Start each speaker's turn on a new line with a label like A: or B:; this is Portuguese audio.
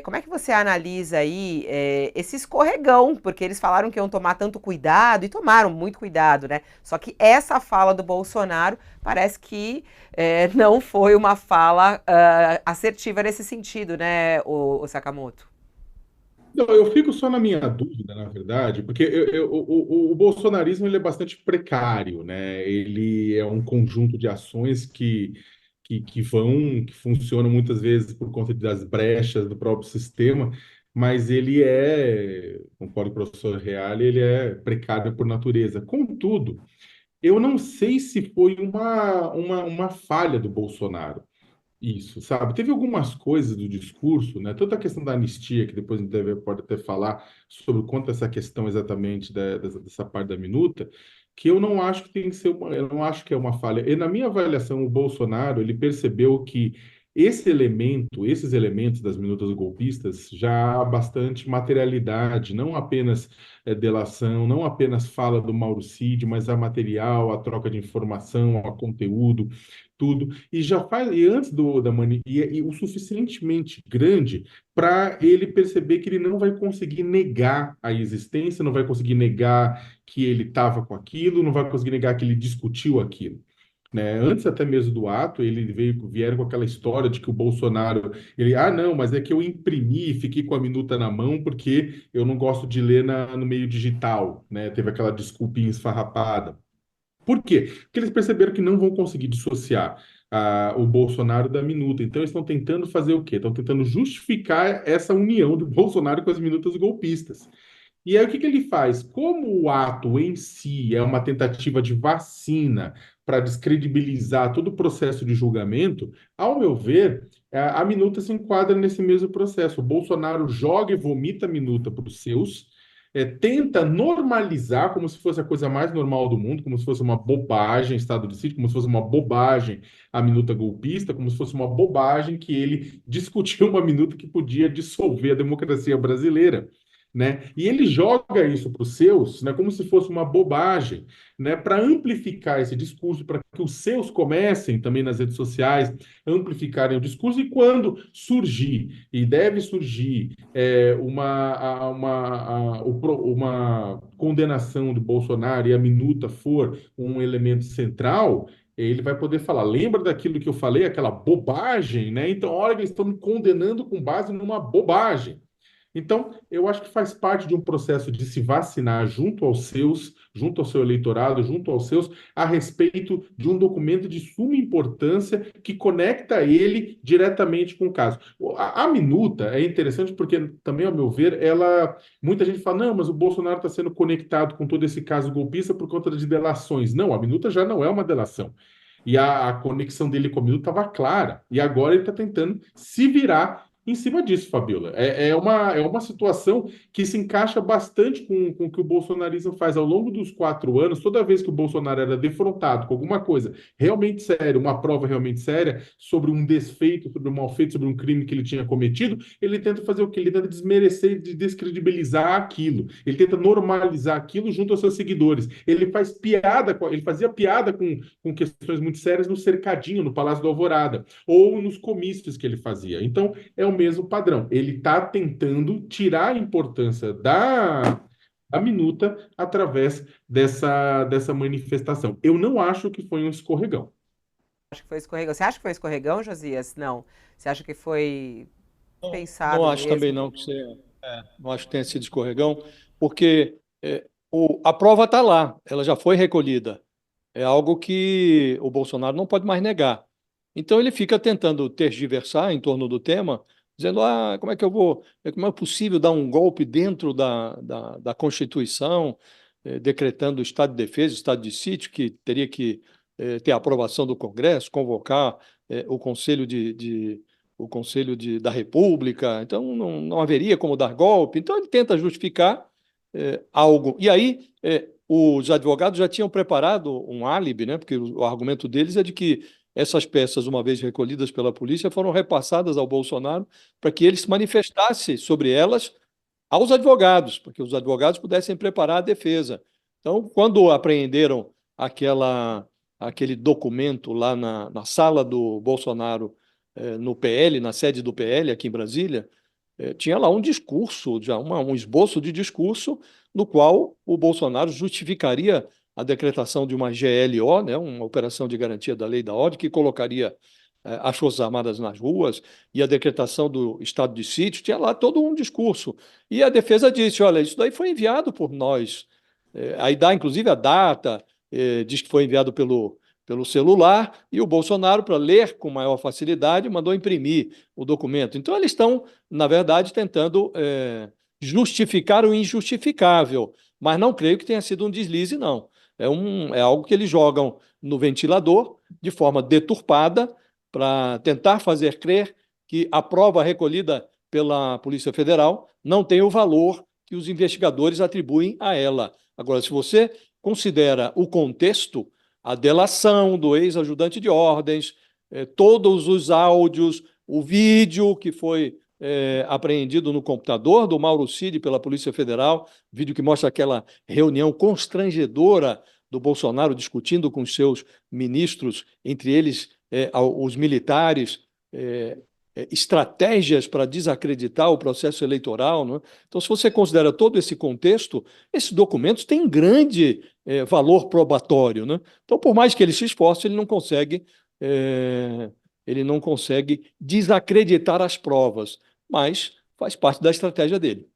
A: Como é que você analisa aí esse escorregão? Porque eles falaram que iam tomar tanto cuidado, e tomaram muito cuidado, né? Só que essa fala do Bolsonaro parece que não foi uma fala assertiva nesse sentido, né, o Sakamoto?
B: Não, eu fico só na minha dúvida, na verdade, porque o bolsonarismo ele é bastante precário, né? Ele é um conjunto de ações que funcionam muitas vezes por conta das brechas do próprio sistema, mas ele concordo com o professor Reale, ele é precário por natureza. Contudo, eu não sei se foi uma falha do Bolsonaro. Isso, sabe? Teve algumas coisas do discurso, né? Toda a questão da anistia, que depois a gente pode até falar sobre o quanto essa questão exatamente dessa parte da minuta, que eu não acho que tem que ser eu não acho que é uma falha. E na minha avaliação, o Bolsonaro, ele percebeu que esses elementos das minutas golpistas já há bastante materialidade, não apenas delação, não apenas fala do Mauro Cid, mas a material, a troca de informação, a conteúdo, tudo e antes da e o suficientemente grande para ele perceber que ele não vai conseguir negar a existência, não vai conseguir negar que ele estava com aquilo, não vai conseguir negar que ele discutiu aquilo. Né? Antes até mesmo do ato, vieram com aquela história de que o Bolsonaro, não, mas é que eu imprimi e fiquei com a minuta na mão porque eu não gosto de ler no meio digital, né? Teve aquela desculpinha esfarrapada. Por quê? Porque eles perceberam que não vão conseguir dissociar o Bolsonaro da minuta. Então, eles estão tentando fazer o quê? Estão tentando justificar essa união do Bolsonaro com as minutas golpistas. E aí, o que que ele faz? Como o ato em si é uma tentativa de vacina para descredibilizar todo o processo de julgamento, ao meu ver, a minuta se enquadra nesse mesmo processo. O Bolsonaro joga e vomita a minuta para os seus, tenta normalizar como se fosse a coisa mais normal do mundo, como se fosse uma bobagem estado de sítio, como se fosse uma bobagem a minuta golpista, como se fosse uma bobagem que ele discutiu uma minuta que podia dissolver a democracia brasileira. Né? E ele joga isso para os seus, né, como se fosse uma bobagem, né, para amplificar esse discurso, para que os seus comecem também nas redes sociais, amplificarem o discurso, e quando surgir, e deve surgir, uma condenação do Bolsonaro e a minuta for um elemento central, ele vai poder falar, lembra daquilo que eu falei, aquela bobagem, né? Então, olha, eles estão me condenando com base numa bobagem. Então, eu acho que faz parte de um processo de se vacinar junto aos seus, junto ao seu eleitorado, junto aos seus, a respeito de um documento de suma importância que conecta ele diretamente com o caso. A minuta é interessante porque também, ao meu ver, muita gente fala, não, mas o Bolsonaro está sendo conectado com todo esse caso golpista por conta de delações. Não, a minuta já não é uma delação. E a conexão dele com a minuta estava clara. E agora ele está tentando se virar em cima disso, Fabiola. É uma situação que se encaixa bastante com o que o bolsonarismo faz ao longo dos 4 anos. Toda vez que o Bolsonaro era defrontado com alguma coisa realmente séria, uma prova realmente séria sobre um desfeito, sobre um malfeito, sobre um crime que ele tinha cometido, ele tenta fazer o quê? Ele tenta desmerecer, descredibilizar aquilo. Ele tenta normalizar aquilo junto aos seus seguidores. Ele fazia piada com questões muito sérias no cercadinho, no Palácio da Alvorada, ou nos comícios que ele fazia. Então, é o mesmo padrão. Ele está tentando tirar a importância da minuta através dessa manifestação. Eu não acho que foi um escorregão.
A: Acho que foi escorregão. Você acha que foi escorregão, Josias? Não. Você acha que foi
C: Não, não
A: pensado
C: acho também
A: mesmo?
C: não não acho que tenha sido escorregão, porque a prova está lá, ela já foi recolhida. É algo que o Bolsonaro não pode mais negar. Então ele fica tentando tergiversar em torno do tema, dizendo: como é que eu vou, como é possível dar um golpe dentro da Constituição, decretando o estado de defesa, o estado de sítio, que teria que ter a aprovação do Congresso, convocar o da República, então não haveria como dar golpe. Então ele tenta justificar algo. E aí os advogados já tinham preparado um álibi, né? Porque o argumento deles é de que essas peças, uma vez recolhidas pela polícia, foram repassadas ao Bolsonaro para que ele se manifestasse sobre elas aos advogados, para que os advogados pudessem preparar a defesa. Então, quando apreenderam aquele documento lá na sala do Bolsonaro, no PL, na sede do PL, aqui em Brasília, tinha lá um discurso, já um esboço de discurso, no qual o Bolsonaro justificaria a decretação de uma GLO, né, uma operação de garantia da lei e da ordem, que colocaria as Forças Armadas nas ruas, e a decretação do estado de sítio, tinha lá todo um discurso. E a defesa disse, olha, isso daí foi enviado por nós. Aí dá, inclusive, a data, diz que foi enviado pelo celular, e o Bolsonaro, para ler com maior facilidade, mandou imprimir o documento. Então, eles estão, na verdade, tentando justificar o injustificável, mas não creio que tenha sido um deslize, não. É algo que eles jogam no ventilador, de forma deturpada, para tentar fazer crer que a prova recolhida pela Polícia Federal não tem o valor que os investigadores atribuem a ela. Agora, se você considera o contexto, a delação do ex-ajudante de ordens, todos os áudios, o vídeo que foi apreendido no computador do Mauro Cid pela Polícia Federal, vídeo que mostra aquela reunião constrangedora do Bolsonaro discutindo com os seus ministros, entre eles os militares, estratégias para desacreditar o processo eleitoral, não é? Então, se você considera todo esse contexto, esses documentos têm grande valor probatório, né? Então, por mais que ele se esforce, ele não consegue desacreditar as provas, mas faz parte da estratégia dele.